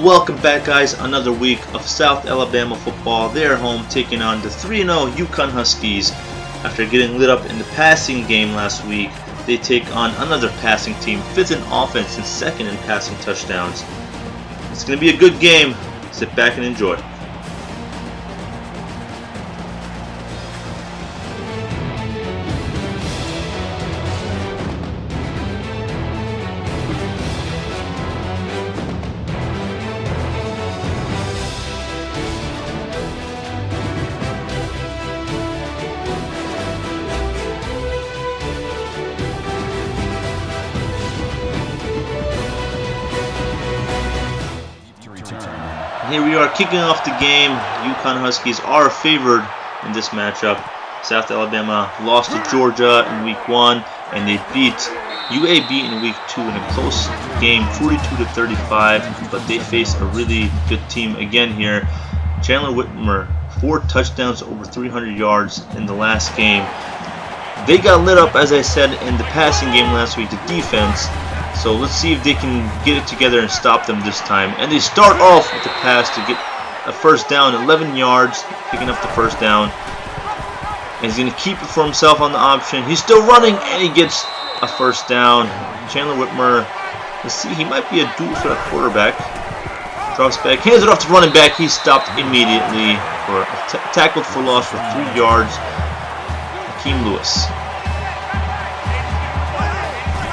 Welcome back, guys. Another week of South Alabama football. They're home taking on the 3-0 UConn Huskies. After getting lit up in the passing game last week, they take on another passing team, 5th in offense and 2nd in passing touchdowns. It's going to be a good game. Sit back and enjoy. Here we are kicking off the game. UConn Huskies are favored in this matchup. South Alabama lost to Georgia in week 1 and they beat UAB in week 2 in a close game, 42-35, but they face a really good team again here. Chandler Whitmer, 4 touchdowns, over 300 yards in the last game. They got lit up, as I said, in the passing game last week, the defense. So let's see if they can get it together and stop them this time. And they start off with the pass to get a first down, 11 yards, picking up the first down. And he's going to keep it for himself on the option. He's still running, and he gets a first down. Chandler Whitmer, let's see, he might be a duel for a quarterback. Drops back, hands it off to running back. He's stopped immediately for a tackle for loss for 3 yards. Hakeem Lewis.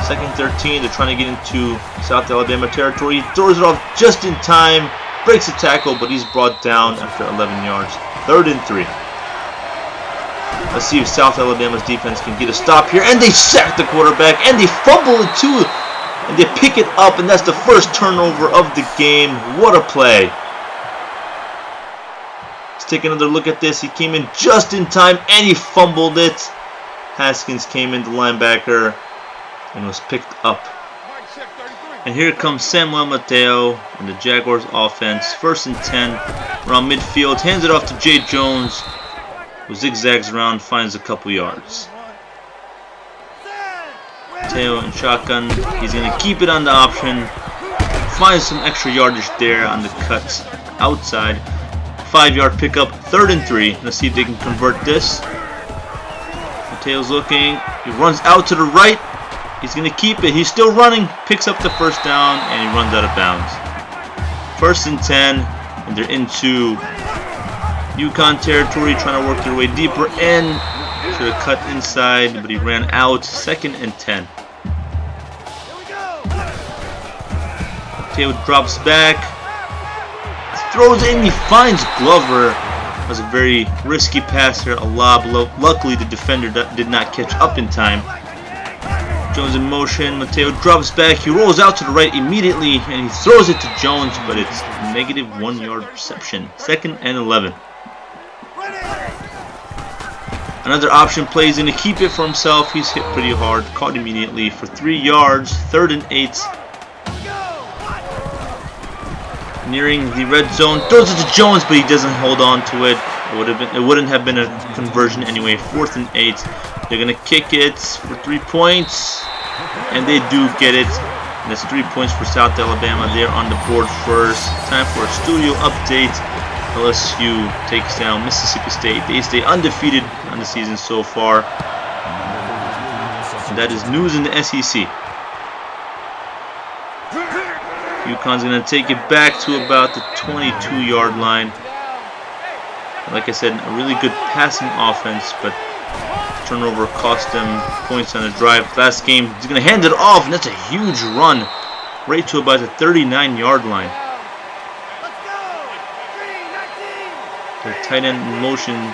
2nd and 13, they're trying to get into South Alabama territory. He throws it off just in time, breaks a tackle, but he's brought down after 11 yards. 3rd and 3. Let's see if South Alabama's defense can get a stop here. And they sack the quarterback, and they fumble it too. And they pick it up, and that's the first turnover of the game. What a play. Let's take another look at this. He came in just in time, and he fumbled it. Haskins came in, the linebacker, and was picked up. And here comes Samuel Mateo and the Jaguars offense. 1st and 10 around midfield. Hands it off to Jay Jones, who zigzags around, finds a couple yards. Mateo in shotgun. He's going to keep it on the option. Finds some extra yardage there on the cut outside. 5-yard pickup. 3rd and 3. Let's see if they can convert this. Mateo's looking. He runs out to the right. He's going to keep it. He's still running. Picks up the first down, and he runs out of bounds. 1st and 10, and they're into UConn territory, trying to work their way deeper in. Should have cut inside, but he ran out. 2nd and 10. Mateo drops back. Throws in. He finds Glover. That was a very risky pass here. A lob. Luckily, the defender did not catch up in time. Jones in motion. Mateo drops back. He rolls out to the right immediately, and he throws it to Jones, but it's negative 1-yard reception. 2nd and 11. Another option play. He's going to keep it for himself. He's hit pretty hard. Caught immediately for 3 yards. 3rd and 8. Nearing the red zone. Throws it to Jones, but he doesn't hold on to it. It wouldn't have been a conversion anyway. 4th and 8. They're going to kick it for 3 points. And they do get it. And that's 3 points for South Alabama. They're on the board first. Time for a studio update. LSU takes down Mississippi State. They stay undefeated on the season so far. And that is news in the SEC. UConn's going to take it back to about the 22-yard line. Like I said, a really good passing offense, but turnover cost them points on the drive. Last game, he's going to hand it off, and that's a huge run right to about the 39-yard line. The tight end in motion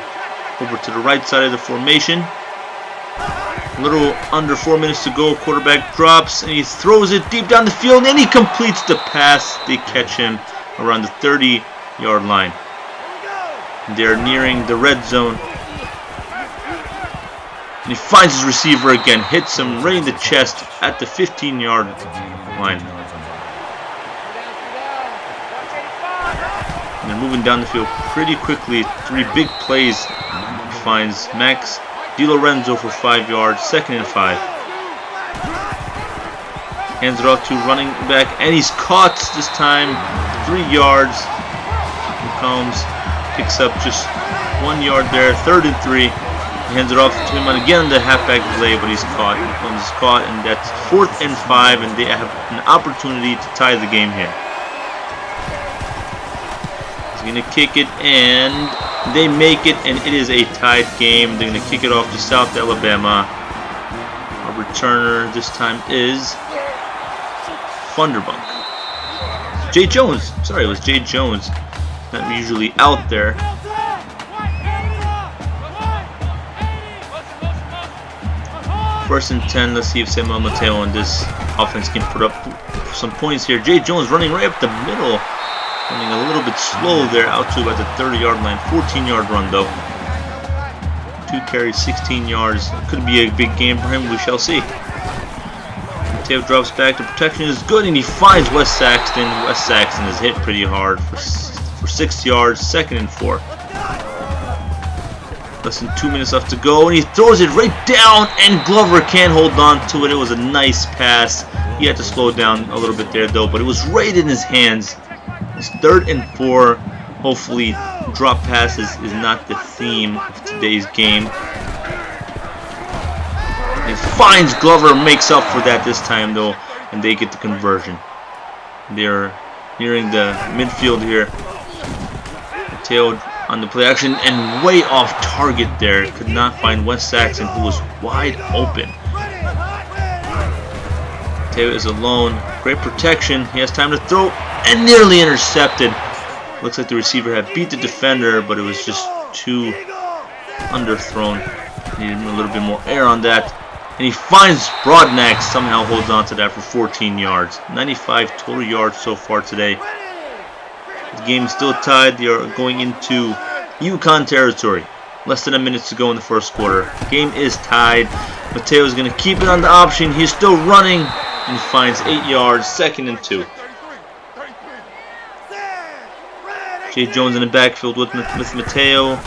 over to the right side of the formation. A little under 4 minutes to go. Quarterback drops, and he throws it deep down the field, and he completes the pass. They catch him around the 30-yard line. They're nearing the red zone. And he finds his receiver again, hits him right in the chest at the 15-yard line. And they're moving down the field pretty quickly. 3 big plays. He finds Max DiLorenzo for 5 yards, 2nd and 5. Hands it off to running back, and he's caught this time 3 yards. Combs picks up just 1 yard there. 3rd and 3. He hands it off to him again on the halfback play, but he's caught. Combs is caught, and that's 4th and 5, and they have an opportunity to tie the game here. He's going to kick it, and they make it, and it is a tied game. They're going to kick it off to South Alabama. Our returner this time is Thunderbunk. Jay Jones. Sorry, it was Jay Jones. Not usually out there. First and 10. Let's see if Samuel Mateo on this offense can put up some points here. Jay Jones running right up the middle. Running a little bit slow there, out to about the 30-yard line. 14-yard run though. 2 carries, 16 yards. Could be a big game for him. We shall see. Mateo drops back. The protection is good, and he finds Wes Saxton. Wes Saxton is hit pretty hard for 6 yards. 2nd and 4. Less than 2 minutes left to go, and he throws it right down, and Glover can't hold on to it. It was a nice pass. He had to slow down a little bit there though, but it was right in his hands. It's 3rd and 4. Hopefully, drop passes is not the theme of today's game. He finds Glover, makes up for that this time though, and they get the conversion. They're nearing the midfield here. Mateo on the play action and way off target there. Could not find Wes Saxton, who was wide open. Mateo is alone. Great protection. He has time to throw and nearly intercepted. Looks like the receiver had beat the defender, but it was just too underthrown. Needed a little bit more air on that. And he finds Broadnax, somehow holds on to that for 14 yards. 95 total yards so far today. The game is still tied. They are going into UConn territory. Less than a minute to go in the first quarter. The game is tied. Mateo is going to keep it on the option. He's still running and finds 8 yards. 2nd and 2. Jay Jones in the backfield with Mateo.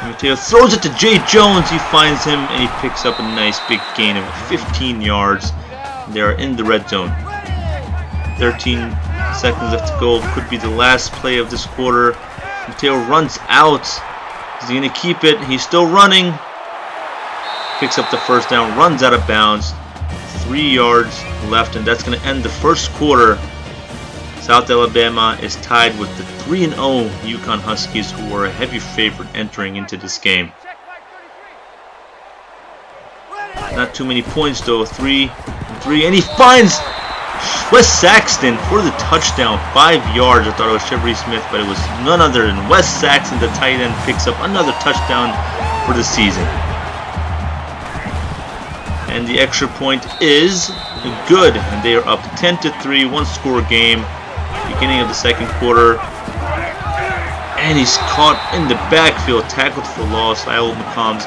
Mateo throws it to Jay Jones. He finds him and he picks up a nice big gain of 15 yards. They are in the red zone. 13 seconds left to go. Could be the last play of this quarter. Mateo runs out. Is he going to keep it? He's still running. Picks up the first down. Runs out of bounds. 3 yards left, and that's going to end the first quarter. South Alabama is tied with the 3-0 UConn Huskies, who were a heavy favorite entering into this game. Not too many points though. 3-3, and he finds Wes Saxton for the touchdown. 5 yards. I thought it was Chevry Smith, but it was none other than Wes Saxton, the tight end, picks up another touchdown for the season. And the extra point is good, and they are up 10-3, 1-score game. Beginning of the second quarter, and he's caught in the backfield, tackled for loss. Lyle McCombs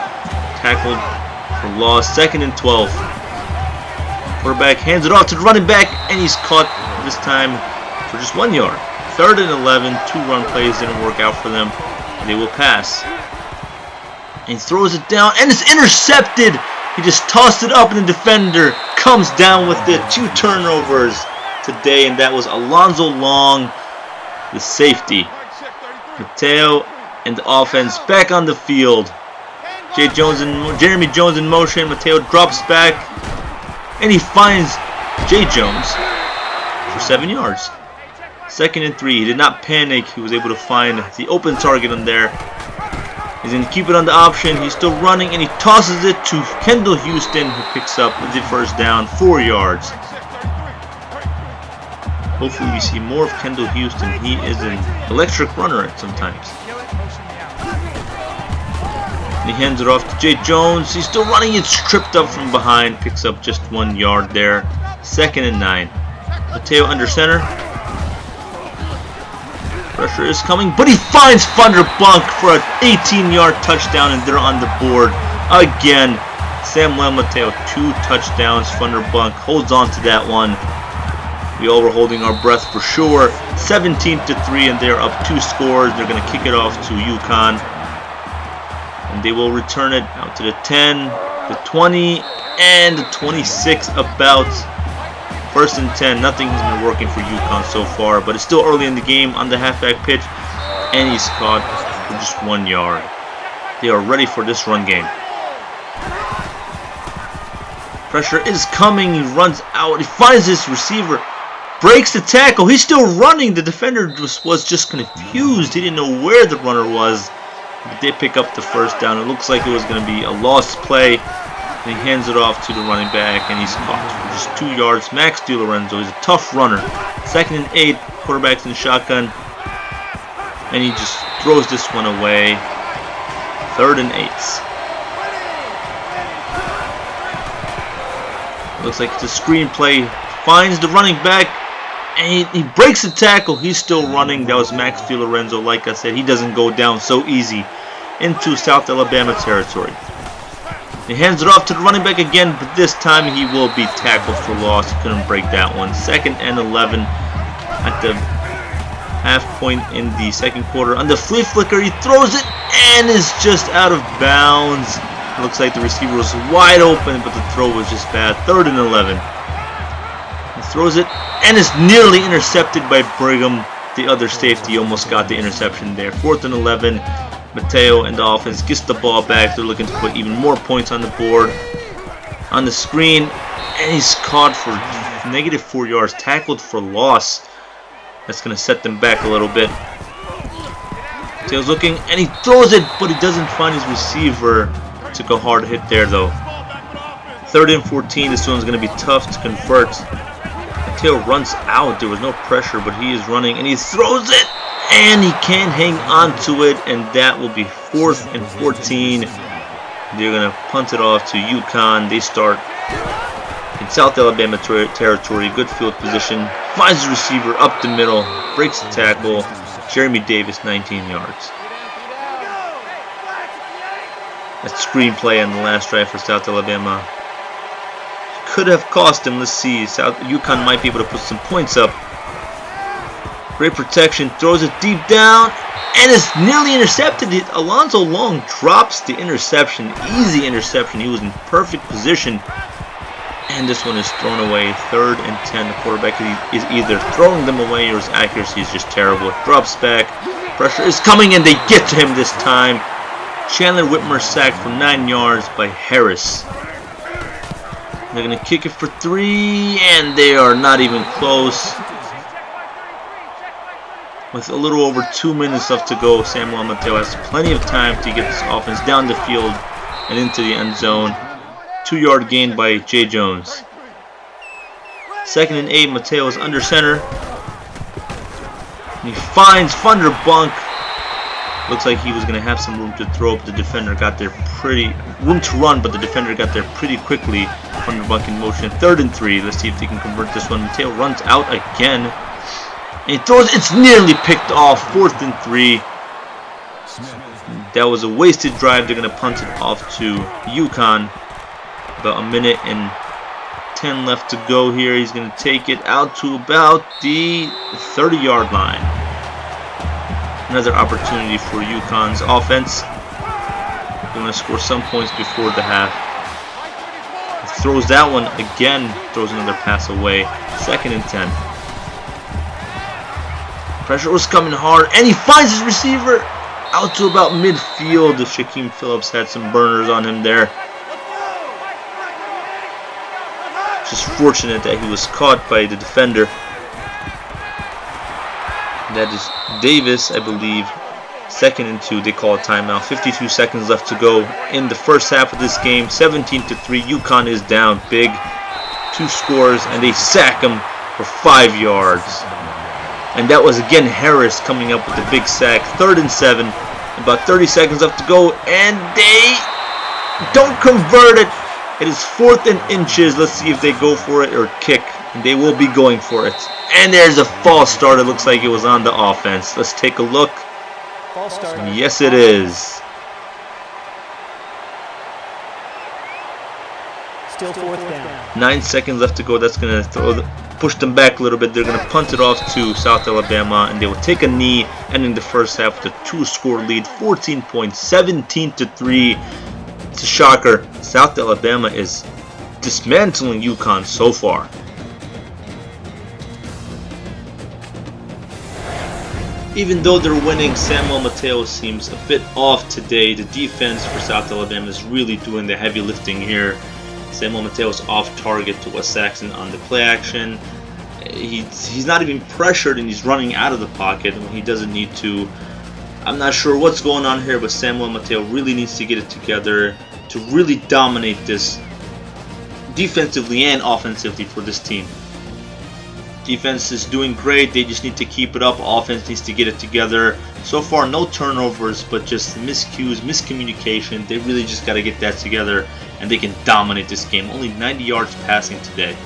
tackled for loss. 2nd and 12. Quarterback hands it off to the running back, and he's caught this time for just 1 yard. 3rd and 11. 2 run plays didn't work out for them. They will pass. And he throws it down, and it's intercepted. He just tossed it up, and the defender comes down with it. 2 turnovers today, and that was Alonzo Long, the safety. Mateo and the offense back on the field. Jeremy Jones in motion. Mateo drops back, and he finds Jay Jones for 7 yards. 2nd and 3. He did not panic. He was able to find the open target on there. He's going to keep it on the option. He's still running, and he tosses it to Kendall Houston, who picks up the first down, 4 yards. Hopefully we see more of Kendall Houston. He is an electric runner at sometimes. And he hands it off to Jay Jones. He's still running. It's tripped up from behind. Picks up just 1 yard there. 2nd and 9. Mateo under center. Pressure is coming, but he finds Thunderbunk for an 18-yard touchdown, and they're on the board again. Samuel Mateo, 2 touchdowns. Thunderbunk holds on to that one. We all were holding our breath for sure. 17-3, and they're up 2 scores. They're going to kick it off to UConn, and they will return it out to the 10, the 20, and the 26 about. First and 10. Nothing has been working for UConn so far, but it's still early in the game on the halfback pitch, and he's caught for just 1 yard. They are ready for this run game. Pressure is coming. He runs out. He finds his receiver. Breaks the tackle. He's still running. The defender was just confused. He didn't know where the runner was. But they pick up the first down. It looks like it was going to be a lost play. And he hands it off to the running back, and he's caught for just 2 yards. Max DiLorenzo, he's a tough runner. 2nd and 8. Quarterback's in shotgun. And he just throws this one away. 3rd and 8. Looks like it's a screen play. Finds the running back. And he breaks the tackle. He's still running. That was Max DiLorenzo. Like I said, he doesn't go down so easy into South Alabama territory. He hands it off to the running back again, but this time he will be tackled for loss. He couldn't break that one. 2nd and 11 at the half point in the second quarter. On the flea flicker, he throws it and is just out of bounds. It looks like the receiver was wide open, but the throw was just bad. 3rd and 11. He throws it and is nearly intercepted by Brigham. The other safety almost got the interception there. 4th and 11. Mateo and the offense gets the ball back. They're looking to put even more points on the board. On the screen, and he's caught for -4 yards. Tackled for loss. That's going to set them back a little bit. Mateo's looking, and he throws it, but he doesn't find his receiver. Took a hard hit there, though. 3rd and 14. This one's going to be tough to convert. Mateo runs out. There was no pressure, but he is running, and he throws it, and he can't hang on to it, and that will be 4th and 14. They're going to punt it off to UConn. They start in South Alabama territory. Good field position. Finds the receiver up the middle. Breaks the tackle. Jeremy Davis, 19 yards. That screenplay on the last drive for South Alabama could have cost him. Let's see. UConn might be able to put some points up. Great protection. Throws it deep down and is nearly intercepted. Alonzo Long drops the interception. Easy interception. He was in perfect position. And this one is thrown away. 3rd and 10. The quarterback is either throwing them away or his accuracy is just terrible. It drops back. Pressure is coming and they get to him this time. Chandler Whitmer sacked for 9 yards by Harris. They're going to kick it for 3, and they are not even close. With a little over 2 minutes left to go, Samuel Mateo has plenty of time to get this offense down the field and into the end zone. 2-yard gain by Jay Jones. 2nd and 8, Mateo is under center. And he finds Funderbunk. Looks like he was going to have some room to throw, but the defender got there room to run, but the defender got there pretty quickly. Funderbunk in motion. 3rd and 3. Let's see if they can convert this one. Mateo runs out again. And he throws. It's nearly picked off. 4th and 3. That was a wasted drive. They're going to punt it off to UConn. About a minute and 10 left to go here. He's going to take it out to about the 30-yard line. Another opportunity for UConn's offense. They want to score some points before the half. He throws that one again. Throws another pass away. 2nd and 10. Pressure was coming hard, and he finds his receiver out to about midfield. Shaquem Phillips had some burners on him there. Just fortunate that he was caught by the defender. That is Davis, I believe. 2nd and 2. They call a timeout. 52 seconds left to go in the first half of this game. 17-3. UConn is down big. 2 scores, and they sack him for 5 yards. And that was again Harris coming up with the big sack. 3rd and 7. About 30 seconds left to go, and they don't convert it. It is 4th and inches. Let's see if they go for it or kick. And they will be going for it. And there's a false start. It looks like it was on the offense. Let's take a look. False start. Yes, it is. Still 4th down. 9 seconds left to go. That's going to push them back a little bit. They're going to punt it off to South Alabama, and they will take a knee, ending the first half with a 2-score lead, 14 points, 17-3. It's a shocker. South Alabama is dismantling UConn so far. Even though they're winning, Samuel Mateo seems a bit off today. The defense for South Alabama is really doing the heavy lifting here. Samuel Mateo is off target to Wes Saxon on the play action. He's not even pressured and he's running out of the pocket when he doesn't need to. I'm not sure what's going on here, but Samuel Mateo really needs to get it together to really dominate this defensively and offensively for this team. Defense is doing great, they just need to keep it up. Offense needs to get it together. So far, no turnovers, but just miscues, miscommunication. They really just got to get that together, and they can dominate this game. Only 90 yards passing today.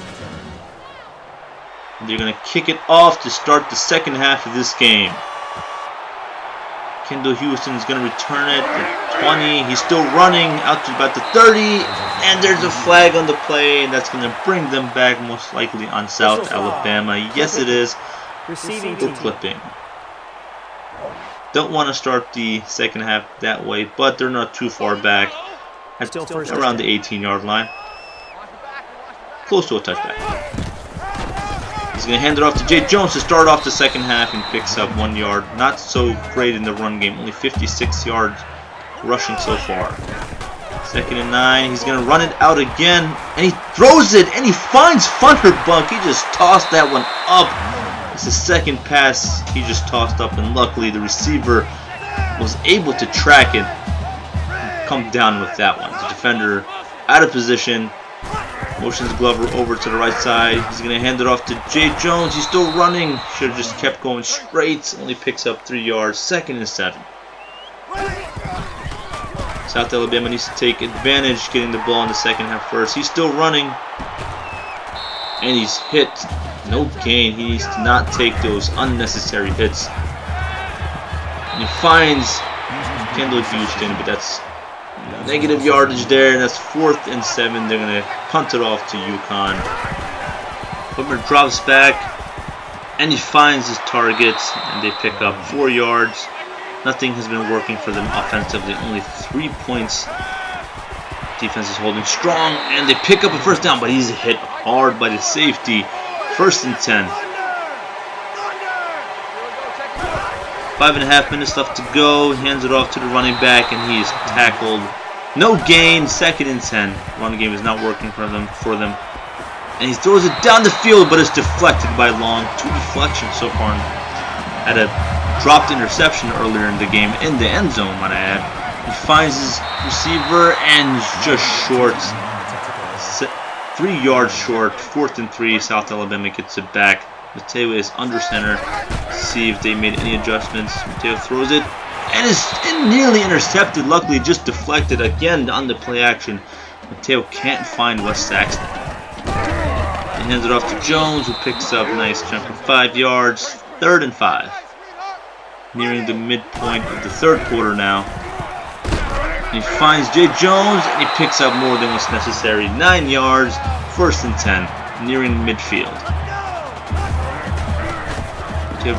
And they're going to kick it off to start the second half of this game. Kendall Houston is going to return it at 20. He's still running out to about the 30. And there's a flag on the play, and that's going to bring them back most likely on South Alabama. Yes, it is. Full clipping. Don't want to start the second half that way, but they're not too far back. At around the 18-yard line. Close to a touchback. He's going to hand it off to Jay Jones to start off the second half and picks up 1 yard. Not so great in the run game. Only 56 yards rushing so far. 2nd and 9. He's going to run it out again. And he throws it. And he finds Funderbuck. He just tossed that one up. It's the second pass he just tossed up. And luckily the receiver was able to track it and come down with that one. The defender out of position. Motions Glover over to the right side. He's going to hand it off to Jay Jones. He's still running. Should have just kept going straight. Only picks up 3 yards. 2nd and 7. South Alabama needs to take advantage getting the ball in the second half first. He's still running. And he's hit. No gain. He needs to not take those unnecessary hits. And he finds Kendall Houston, but that's negative yardage there, and that's 4th and 7. They're going to punt it off to UConn. Whitmer drops back, and he finds his target, and they pick up 4 yards. Nothing has been working for them offensively. Only 3 points. Defense is holding strong, and they pick up a first down, but he's hit hard by the safety. 1st and 10. 5.5 minutes left to go. Hands it off to the running back, and he is tackled. No gain. 2nd and 10. Run game is not working for them. And he throws it down the field, but it's deflected by Long. 2 deflections so far. Had a dropped interception earlier in the game in the end zone, might I add. He finds his receiver and is just short. 3 yards short. 4th and 3. South Alabama gets it back. Mateo is under center. See if they made any adjustments. Mateo throws it and is nearly intercepted. Luckily, just deflected again on the play action. Mateo can't find Wes Saxon. He hands it off to Jones, who picks up a nice chunk of 5 yards. 3rd and 5. Nearing the midpoint of the 3rd quarter now. And he finds Jay Jones, and he picks up more than what's necessary. 9 yards. 1st and 10. Nearing midfield.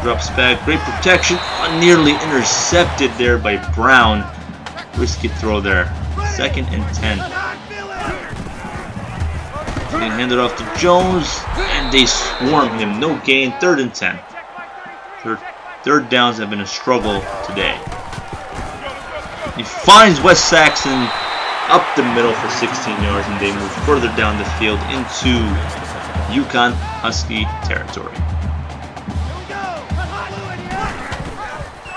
Drops back, great protection, nearly intercepted there by Brown. Risky throw there. 2nd and 10. They hand it off to Jones, and they swarm him. No gain. 3rd and 10. Third downs have been a struggle today. He finds Wes Saxon up the middle for 16 yards, and they move further down the field into UConn Husky territory.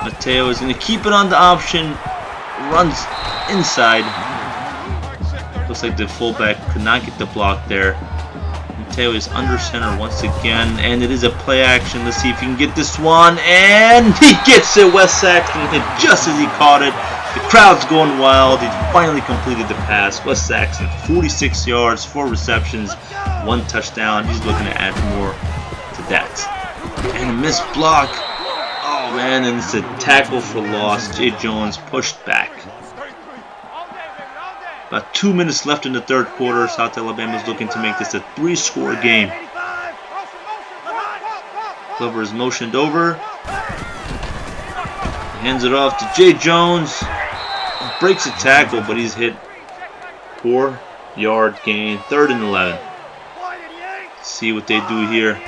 Mateo is going to keep it on the option, runs inside. Looks like the fullback could not get the block there. Mateo is under center once again, and it is a play action. Let's see if he can get this one, and he gets it. Wes Saxon hit just as he caught it. The crowd's going wild. He finally completed the pass. Wes Saxon, 46 yards, 4 receptions, 1 touchdown. He's looking to add more to that. And a missed block. Oh man, and it's a tackle for loss. Jay Jones pushed back. About 2 minutes left in the 3rd quarter. South Alabama is looking to make this a 3-score game. Glover is motioned over. He hands it off to Jay Jones. He breaks a tackle, but he's hit. 4-yard gain. 3rd and 11. Let's see what they do here.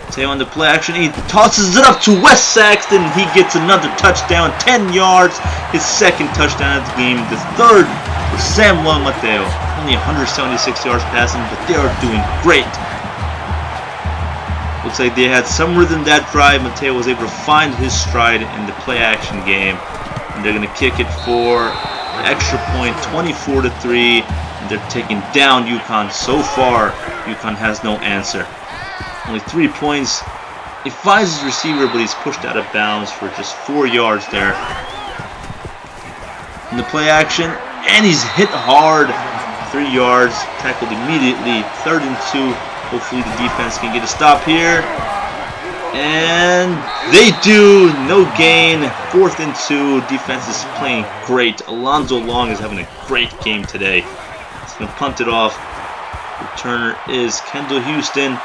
Mateo on the play action. He tosses it up to Wes Saxton. He gets another touchdown, 10 yards. His second touchdown of the game. The third for Samuel Mateo. Only 176 yards passing, but they are doing great. Looks like they had some rhythm that drive. Mateo was able to find his stride in the play action game. And they're going to kick it for an extra point, 24-3. And they're taking down UConn. So far, UConn has no answer. Only 3 points. He finds his receiver, but he's pushed out of bounds for just 4 yards there. In the play action, and he's hit hard. 3 yards, tackled immediately. 3rd and 2. Hopefully the defense can get a stop here. And they do. No gain. 4th and 2. Defense is playing great. Alonzo Long is having a great game today. He's going to punt it off. Returner is Kendall Houston.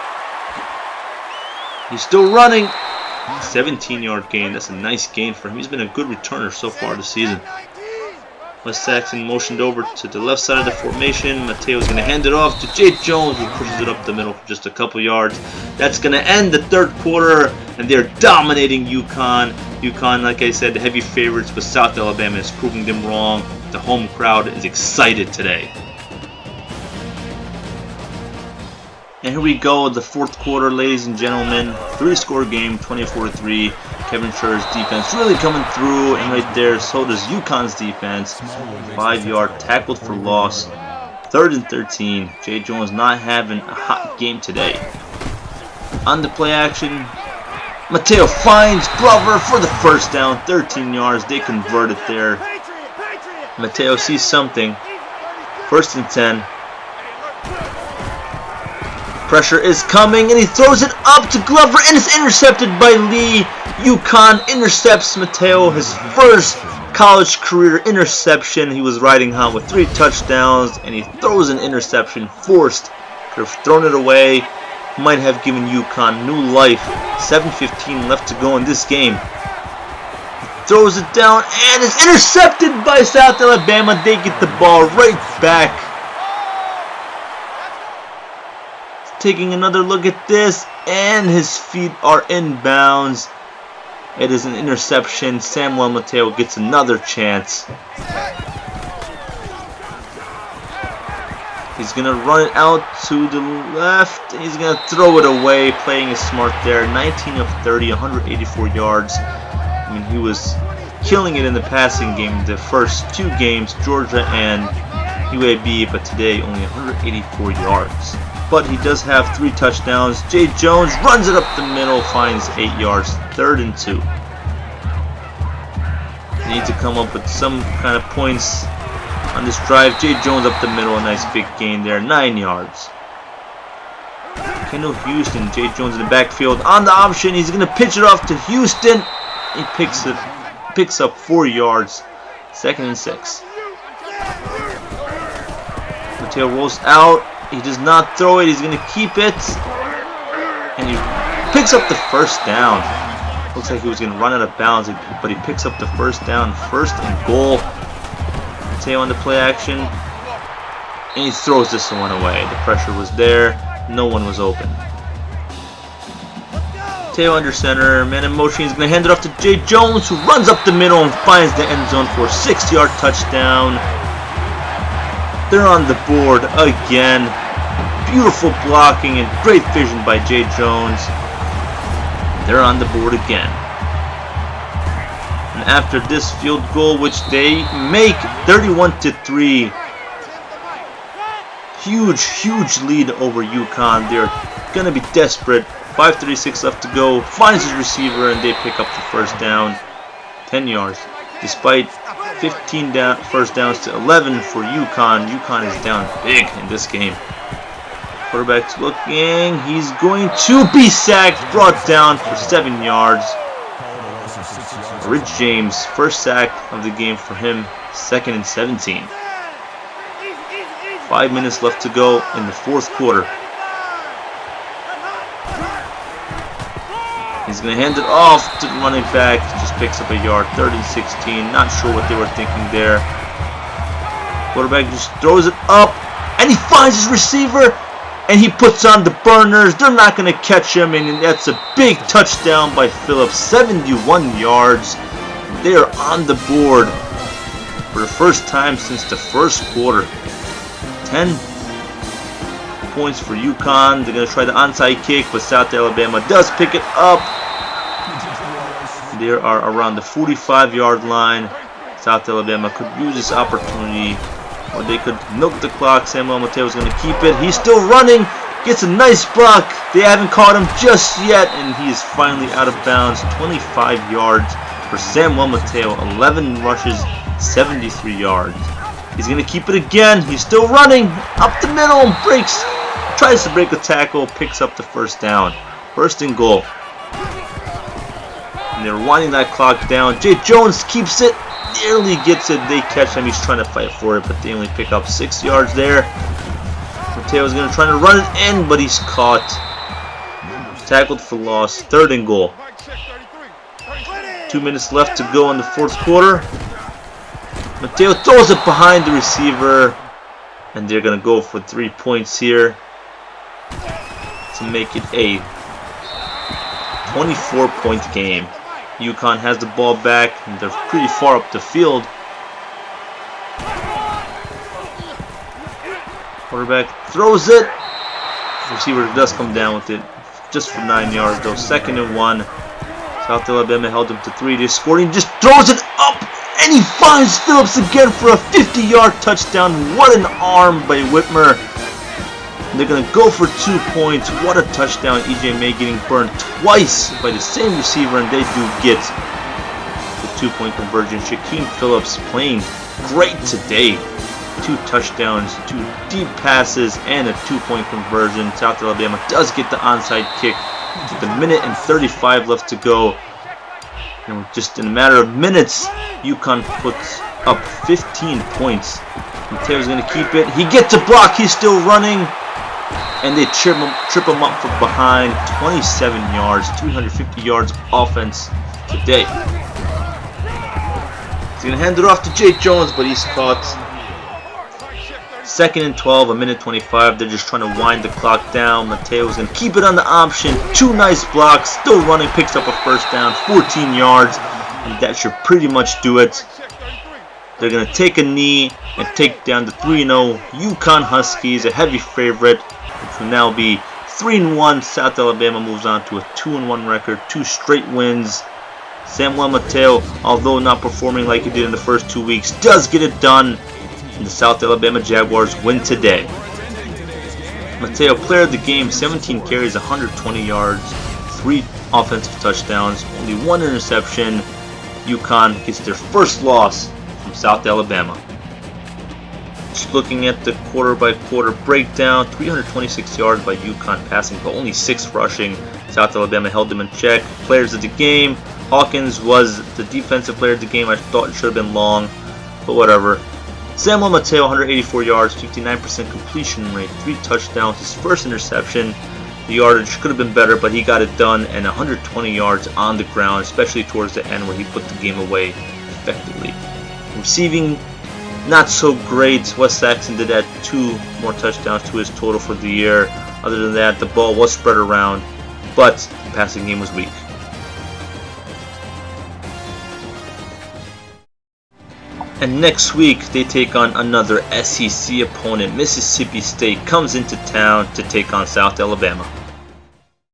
He's still running. 17-yard gain. That's a nice gain for him. He's been a good returner so far this season. Wes Saxton motioned over to the left side of the formation. Mateo's going to hand it off to Jay Jones, who pushes it up the middle for just a couple yards. That's going to end the 3rd quarter, and they're dominating UConn. UConn, like I said, the heavy favorites, but South Alabama is proving them wrong. The home crowd is excited today. And here we go, the 4th quarter, ladies and gentlemen. 3-score game, 24-3. Kevin Sherr's defense really coming through, and right there, so does UConn's defense. 5-yard tackled for loss. 3rd and 13. Jay Jones not having a hot game today. On the play action, Mateo finds Glover for the 1st down. 13 yards. They converted there. Mateo sees something. 1st and 10. Pressure is coming, and he throws it up to Glover, and it's intercepted by Lee. UConn intercepts Mateo, his first college career interception. He was riding hot with 3 touchdowns, and he throws an interception forced. Could have thrown it away. Might have given UConn new life. 7:15 left to go in this game. He throws it down, and it's intercepted by South Alabama. They get the ball right back. Taking another look at this, and his feet are in bounds. It is an interception. Samuel Mateo gets another chance. He's going to run it out to the left. He's going to throw it away, playing it smart there. 19 of 30, 184 yards. I mean, he was killing it in the passing game the first 2 games, Georgia and UAB, but today only 184 yards. But he does have 3 touchdowns. Jay Jones runs it up the middle, finds 8 yards, 3rd and 2. They need to come up with some kind of points on this drive. Jay Jones up the middle, a nice big gain there, 9 yards. Kendall Houston, Jay Jones in the backfield on the option. He's going to pitch it off to Houston. He picks up 4 yards, 2nd and 6. Mateo rolls out. He does not throw it. He's going to keep it. And he picks up the 1st down. Looks like he was going to run out of bounds, but he picks up the 1st down. 1st and goal. Mateo on the play action. And he throws this one away. The pressure was there. No one was open. Mateo under center. Man in motion. He's going to hand it off to Jay Jones, who runs up the middle and finds the end zone for a 6-yard touchdown. They're on the board again. Beautiful blocking and great vision by Jay Jones. They're on the board again. And after this field goal, which they make 31-3, huge lead over UConn. They're going to be desperate. 5:36 left to go. Finds his receiver, and they pick up the 1st down. 10 yards. Despite 15 first downs to 11 for UConn. UConn is down big in this game. Quarterback's looking. He's going to be sacked. Brought down for 7 yards. Rich James, 1st sack of the game for him. 2nd and 17. 5 minutes left to go in the 4th quarter. He's going to hand it off to the running back. He just picks up a yard. 3rd and 16. Not sure what they were thinking there. Quarterback just throws it up. And he finds his receiver. And he puts on the burners. They're not going to catch him. And that's a big touchdown by Phillips. 71 yards. They are on the board for the first time since the first quarter. 10 points for UConn. They're going to try the onside kick, but South Alabama does pick it up. They are around the 45-yard line. South Alabama could use this opportunity, or they could milk the clock. Samuel Mateo is going to keep it. He's still running. Gets a nice block. They haven't caught him just yet, and he is finally out of bounds. 25 yards for Samuel Mateo. 11 rushes, 73 yards. He's going to keep it again. He's still running up the middle and breaks. Tries to break a tackle. Picks up the first down. First and goal. And they're winding that clock down. Jay Jones keeps it. Nearly gets it. They catch him. He's trying to fight for it, but they only pick up 6 yards there. Mateo's going to try to run it in, but he's caught. Tackled for loss. Third and goal. 2 minutes left to go in the fourth quarter. Mateo throws it behind the receiver, and they're going to go for 3 points here to make it a 24-point game. UConn has the ball back, and they're pretty far up the field. Quarterback throws it. The receiver does come down with it, just for 9 yards though. 2nd and 1. South Alabama held him to 3. They scored. He just throws it up, and he finds Phillips again for a 50-yard touchdown. What an arm by Whitmer. They're going to go for 2 points. What a touchdown. E.J. May getting burned twice by the same receiver, and they do get the 2-point conversion. Shaquem Phillips playing great today. 2 touchdowns, 2 deep passes, and a 2-point conversion. South Alabama does get the onside kick with a minute and 35 left to go. And just in a matter of minutes, UConn puts up 15 points. Mateo's going to keep it. He gets a block. He's still running. And they trip him up from behind. 27 yards, 350 yards offense today. He's going to hand it off to Jay Jones, but he's caught. 2nd and 12, a minute 25. They're just trying to wind the clock down. Mateo's going to keep it on the option. 2 nice blocks. Still running. Picks up a first down. 14 yards. And that should pretty much do it. They're going to take a knee and take down the 3-0 UConn Huskies, a heavy favorite, which will now be 3-1. South Alabama moves on to a 2-1 record, 2 straight wins. Samuel Mateo, although not performing like he did in the first 2 weeks, does get it done, and the South Alabama Jaguars win today. Mateo, player of the game, 17 carries, 120 yards, 3 offensive touchdowns, only 1 interception. UConn gets their first loss from South Alabama. Just looking at the quarter-by-quarter breakdown, 326 yards by UConn passing, but only 6 rushing. South Alabama held them in check. Players of the game, Hawkins was the defensive player of the game. I thought it should have been Long, but whatever. Samuel Mateo, 184 yards, 59% completion rate, 3 touchdowns, his first interception. The yardage could have been better, but he got it done, and 120 yards on the ground, especially towards the end where he put the game away effectively. Receiving, not so great. Wes Saxon did add 2 more touchdowns to his total for the year. Other than that, the ball was spread around, but the passing game was weak. And next week, they take on another SEC opponent. Mississippi State comes into town to take on South Alabama.